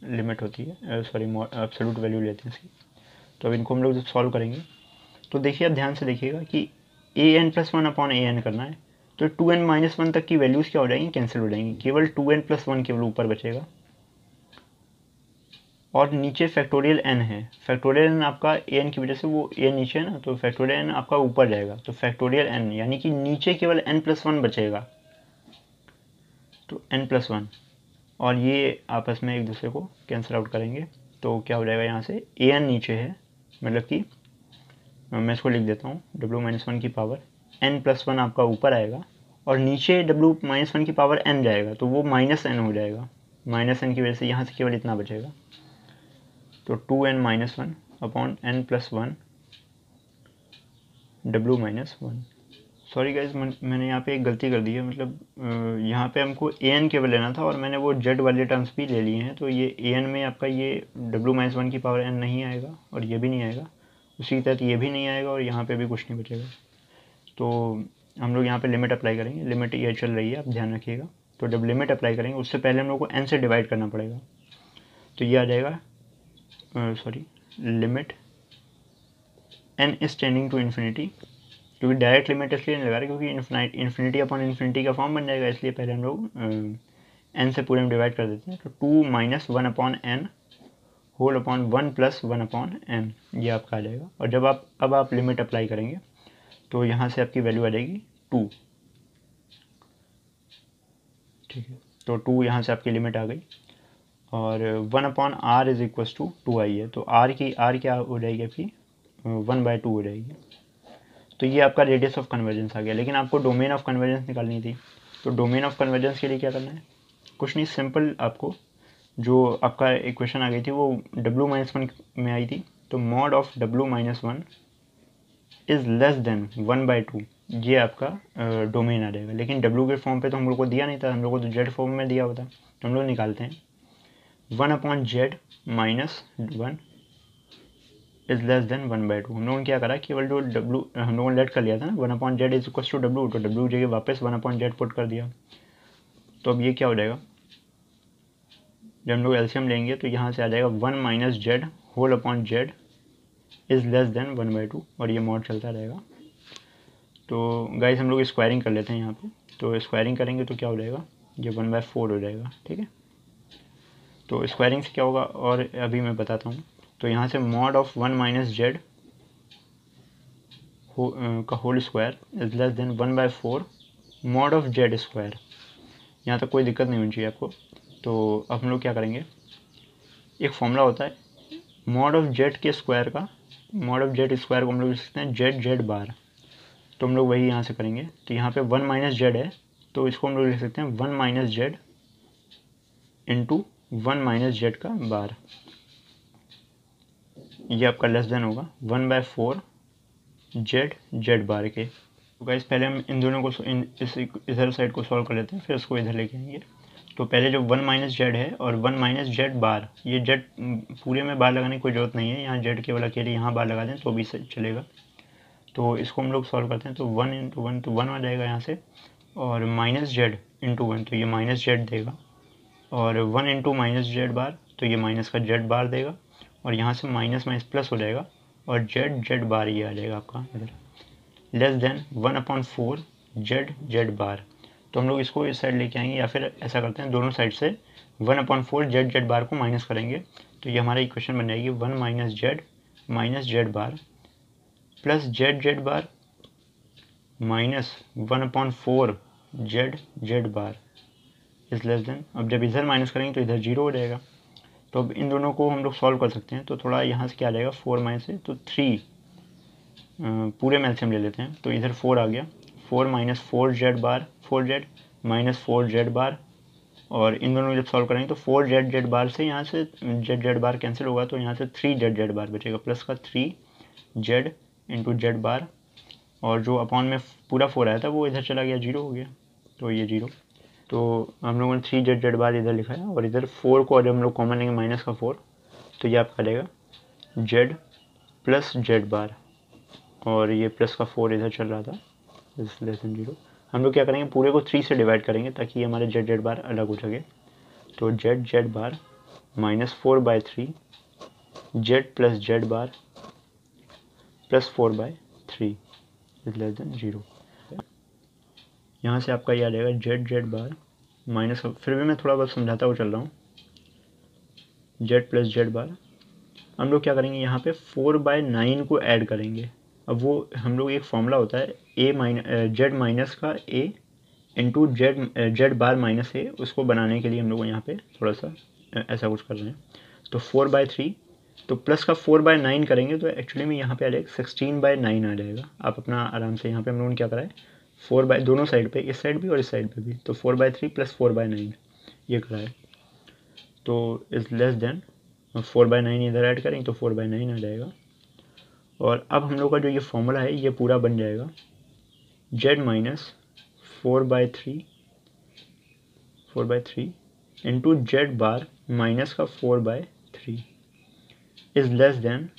limit होती है, सॉरी एब्सोल्यूट वैल्यू लेते हैं इसकी। तो अब इनको हम लोग जब सॉल्व करेंगे तो देखिए आप ध्यान से देखिएगा कि an+1 अपॉन an करना है तो 2n-1 तक की वैल्यूज़ क्या हो जाएंगी, कैंसिल हो जाएंगी, केवल 2n+1 केवल ऊपर बचेगा और नीचे फैक्टोरियल n है। फैक्टोरियल n आपका an की वजह से वो an नीचे है ना, तो फैक्टोरियल n आपका ऊपर जाएगा, तो फैक्टोरियल n यानी कि नीचे केवल n+1 बचेगा, तो n+1 और ये आपस में एक दूसरे को कैंसिल आउट करेंगे तो क्या हो जाएगा, यहाँ से an नीचे है, मतलब कि मैं इसको लिख देता हूँ w-1 की पावर n+1 आपका ऊपर आएगा और नीचे w-1 की पावर n जाएगा, तो वो -n हो जाएगा, -n की वजह से यहाँ से केवल इतना बचेगा, तो 2n-1 upon n+1 w-1। Sorry guys, मैंने यहाँ पे एक गलती कर दी है, मतलब यहाँ पे हमको an केवल लेना था और मैंने वो z वाले टर्म्स भी ले लिए हैं, तो ये an में आपका ये w-1 की पावर n नहीं आएगा और ये भी नहीं आएगा, उसी के तहत ये भी नहीं आएगा और यहाँ पे भी कुछ नहीं बचेगा। तो हम लोग यहाँ पे लिमिट अप्लाई करेंगे, लिमिट ये चल रही है, आप ध्यान रखिएगा। तो जब लिमिट अप्लाई करेंगे उससे पहले हम लोग को n से डिवाइड करना पड़ेगा, तो ये आ जाएगा sorry limit n is tending to infinity, क्योंकि डायरेक्ट लिमिट इसलिए नहीं लगा रहे क्योंकि इन्फिनिटी अपॉन इन्फिनिटी का फॉर्म बन जाएगा, इसलिए पहले हम लोग n से पूरे में डिवाइड कर देते हैं, तो 2 - 1 upon n whole upon 1 + 1 upon n ये आपका आ जाएगा। और जब आप लिमिट अप्लाई करेंगे तो यहाँ से आपकी वैल्यू आ जाएगी 2, ठीक है, तो 2 यहाँ से आपकी लिमिट आ गई और 1/r इज इक्वल टू 2 आई है, तो r क्या हो जाएगी आपकी 1/2 हो जाएगी। तो ये आपका रेडियस ऑफ कन्वर्जेंस आ गया, लेकिन आपको डोमेन ऑफ कन्वर्जेंस निकालनी थी। तो डोमेन ऑफ कन्वर्जेंस के लिए क्या करना है, कुछ नहीं, सिंपल आपको जो आपका इक्वेशन आ गई थी वो w-1 में आई थी, तो mod of w-1 is less than 1/2 ये आपका डोमेन आ जाएगा। लेकिन w के फॉर्म पे तो हम लोग को दिया नहीं था, हम लोग को तो z फॉर्म में दिया होता, तो हम लोग निकालते हैं 1/z - 1 इज लेस देन 1/2। हम लोगों ने क्या करा, केवल जो w हम लोगों ने लेट कर लिया था ना 1/z is equal to w, तो w जगह वापस 1/z पुट कर दिया। तो अब ये क्या हो जाएगा, जब हम लोग एलसीएम लेंगे तो यहाँ से आ जाएगा 1 - z whole upon z is less than 1/2 और ये मॉड चलता रहेगा। तो गाइस हम लोग स्क्वायरिंग कर लेते हैं यहाँ पे, तो स्क्वायरिंग करेंगे तो क्या हो जाएगा, ये 1/4 हो जाएगा, ठीक है। तो स्क्वायरिंग से क्या होगा और अभी मैं बताता हूँ। तो यहाँ से मॉड ऑफ 1 - z का whole square is less than 1/4 mod of z square. यहाँ तक कोई दिक्कत नहीं होनी चाहिए आपको। तो अब हम लोग क्या करेंगे, एक फॉर्मूला होता है मॉड ऑफ z के स्क्वायर का, मॉड ऑफ z स्क्वायर को हम लोग लिख सकते हैं z बार, तो हम लोग वही यहाँ से करेंगे। तो यहाँ पे 1 - z है, तो इसको हम लोग लिख सकते हैं 1 - z इंटू 1 - z का बार, ये आपका लेस देन होगा 1/4 z बार के। तो गाइस पहले हम इन दोनों को इस इधर साइड को सॉल्व कर लेते हैं, फिर इसको इधर लेके आएंगे। तो पहले जो 1 - z है और 1 - z बार, ये z पूरे में बार लगाने की कोई ज़रूरत नहीं है, यहाँ z केवल अकेले यहाँ बार लगा दें तो भी चलेगा। तो इसको हम लोग सॉल्व करते हैं, तो 1 × 1 तो 1 आ जाएगा यहाँ से, और -z × 1 तो ये -z देगा, और 1 × -z बार तो ये माइनस का z बार देगा, और यहाँ से माइनस माइनस प्लस हो जाएगा और z बार ये आ जाएगा आपका इधर, लेस देन 1/4 z बार। तो हम लोग इसको इस साइड लेके आएंगे, या फिर ऐसा करते हैं दोनों साइड से 1/4 z बार को माइनस करेंगे, तो ये हमारा इक्वेशन बन जाएगी 1 - z bar plus z bar minus 1/4 z bar is less then, अब जब इधर माइनस करेंगे तो इधर 0 हो जाएगा। तो अब इन दोनों को हम लोग सॉल्व कर सकते हैं, तो थोड़ा यहाँ से क्या आ जाएगा 4 माइनस से, तो 3 पूरे में एलसीएम ले लेते हैं, तो इधर 4 आ गया, 4 - 4 z बार 4z माइनस 4 z बार, और इन दोनों को जब सॉल्व करेंगे तो 4 z बार से यहाँ से z बार कैंसिल होगा, तो यहाँ से 3 z बार बचेगा, प्लस का 3 z इंटू z बार, और जो अपॉन में पूरा 4 आया था वो इधर चला गया, 0 हो गया, तो ये 0। तो हम लोगों ने 3z बार इधर लिखा है, और इधर 4 को जब हम लोग कॉमन लेंगे माइनस का 4, तो ये आपका रहेगा z प्लस z बार, और ये प्लस का 4 इधर चल रहा था, इज लेस देन 0। हम लोग क्या करेंगे, पूरे को 3 से डिवाइड करेंगे ताकि ये हमारे z बार अलग हो सके। तो z bar -4/3 z plus z bar plus 4/3 is less then 0। यहाँ से आपका याद आएगा z बार माइनस, फिर भी मैं थोड़ा बहुत समझाता हुआ चल रहा हूँ, z प्लस z बार। हम लोग क्या करेंगे, यहाँ पे 4/9 को ऐड करेंगे। अब वो हम लोग एक फॉर्मूला होता है z माइनस का a into z bar minus a, उसको बनाने के लिए हम लोग यहाँ पे थोड़ा सा ऐसा कुछ कर रहे हैं। तो 4/3, तो प्लस का 4/9 करेंगे तो एक्चुअली में यहाँ पे आ जाएगा 16/9 आ जाएगा। आप अपना आराम से, यहाँ पे हम लोगों ने क्या करा है, 4 दोनों साइड पे, इस साइड भी और इस साइड पे भी, तो 4/3 प्लस 4/9 ये करा है। तो इज लेस देन 4/9 इधर ऐड करेंगे तो 4/9 आ जाएगा। और अब हम लोग का जो ये फॉर्मूला है ये पूरा बन जाएगा z माइनस 4/3 इंटू z बार माइनस का 4/3 इज लेस देन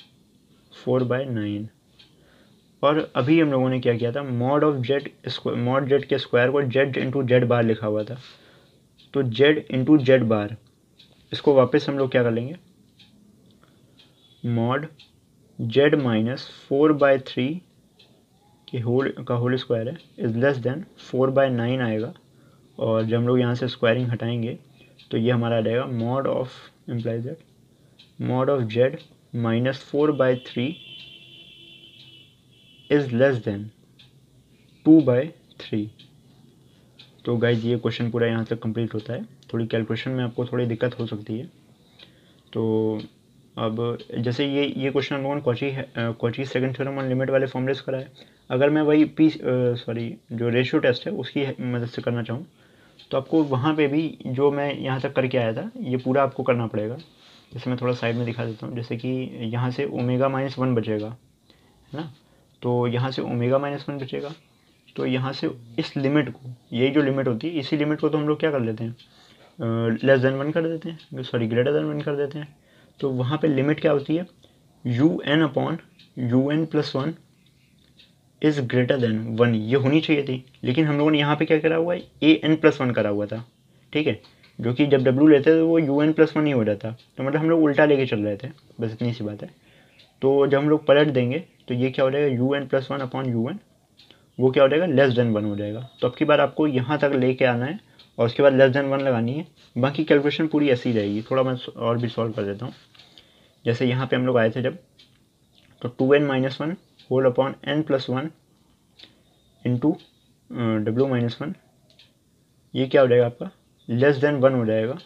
4/9। और अभी हम लोगों ने क्या किया था, मॉड z के स्क्वायर को z इंटू z बार लिखा हुआ था, तो z इंटू z बार, इसको वापस हम लोग क्या कर लेंगे, मॉड z माइनस 4/3 के होल स्क्वायर है इज लेस देन 4/9 आएगा। और जब हम लोग यहाँ से स्क्वायरिंग हटाएंगे तो ये हमारा आ जाएगा mod of implies that mod of z minus 4/3 is less then 2/3। तो गाइज ये क्वेश्चन पूरा यहाँ तक कंप्लीट होता है। थोड़ी कैलकुलेशन में आपको थोड़ी दिक्कत हो सकती है। तो अब जैसे ये क्वेश्चन हम लोगों ने Cauchy second theorem on limit वाले फॉर्मूले से करा है। अगर मैं वही जो रेशियो टेस्ट है उसकी मदद से करना चाहूँ तो आपको वहाँ पे भी जो मैं यहाँ तक करके आया था ये पूरा आपको करना पड़ेगा। जैसे मैं थोड़ा साइड में दिखा देता हूँ, जैसे कि यहाँ से ओमेगा-1 बचेगा, है ना। तो यहाँ से ओमेगा-1 बचेगा, तो यहाँ से इस लिमिट को, यही जो लिमिट होती है इसी लिमिट को तो हम लोग क्या कर लेते हैं, लेस देन 1 कर देते हैं, ग्रेटर देन 1 कर देते हैं। तो वहाँ पे लिमिट क्या होती है, un plus 1 is greater than 1, ये होनी चाहिए थी। लेकिन हम लोगों ने यहाँ पे क्या करा हुआ है, an प्लस 1 करा हुआ था, ठीक है, जो कि जब w लेते थे तो वो un प्लस 1 ही हो जाता। तो मतलब हम लोग उल्टा लेके चल रहे थे, बस इतनी सी बात है। तो जब हम लोग पलट देंगे तो ये क्या हो जाएगा, un प्लस 1 अपॉन un, वो क्या हो जाएगा, लेस देन 1 हो जाएगा। तो अब की बार आपको यहाँ तक लेके आना है और उसके बाद लेस देन 1 लगानी है। बाकी कैलकुलेशन पूरी ऐसी रहेगी। थोड़ा मैं और भी सॉल्व कर देता हूँ। जैसे यहाँ पे हम लोग आए थे जब, तो 2n-1 whole upon n plus 1 into w-1, ये क्या हो जाएगा आपका, लेस देन 1 हो जाएगा।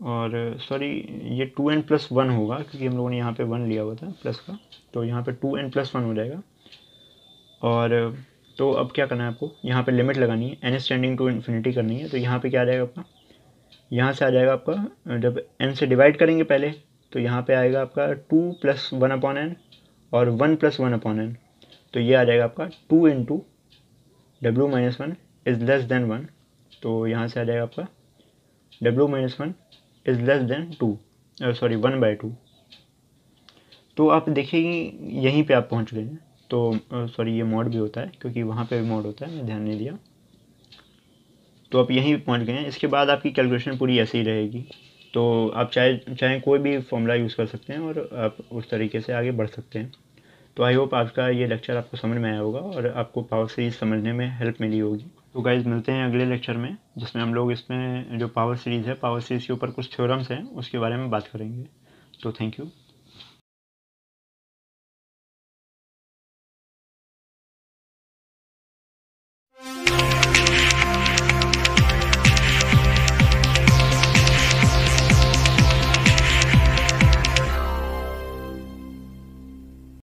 और सॉरी, ये 2n प्लस 1 होगा क्योंकि हम लोगों ने यहाँ पे 1 लिया हुआ था प्लस का, तो यहाँ पे 2n प्लस 1 हो जाएगा। और तो अब क्या करना है आपको, यहाँ पे लिमिट लगानी है, n टेंडिंग टू इन्फिनिटी करनी है। तो यहाँ पे क्या आ जाएगा आपका, यहाँ से आ जाएगा आपका, जब n से डिवाइड करेंगे पहले तो यहाँ पे आएगा आपका 2 प्लस 1 अपॉन n और 1 प्लस 1 अपॉन n। तो ये आ जाएगा आपका 2 into w-1 is less than 1। तो यहाँ से आ जाएगा आपका w-1 इज़ लेस देन 1/2। तो आप देखिए यहीं पे आप पहुँच गए हैं। तो सॉरी, ये मॉड भी होता है क्योंकि वहाँ पे भी मॉड होता है, मैं ध्यान नहीं दिया। तो आप यहीं पहुँच गए हैं। इसके बाद आपकी कैलकुलेशन पूरी ऐसी ही रहेगी। तो आप चाहे कोई भी फॉर्मूला यूज़ कर सकते हैं और आप उस तरीके से आगे बढ़ सकते हैं। तो आई होप आपका ये लेक्चर आपको समझ में आया होगा और आपको पावर सीरीज समझने में हेल्प मिली होगी। तो गाइज मिलते हैं अगले लेक्चर में, जिसमें हम लोग इसमें जो पावर सीरीज़ है, पावर सीरीज़ के ऊपर कुछ थ्योरम्स हैं उसके बारे में बात करेंगे। तो थैंक यू।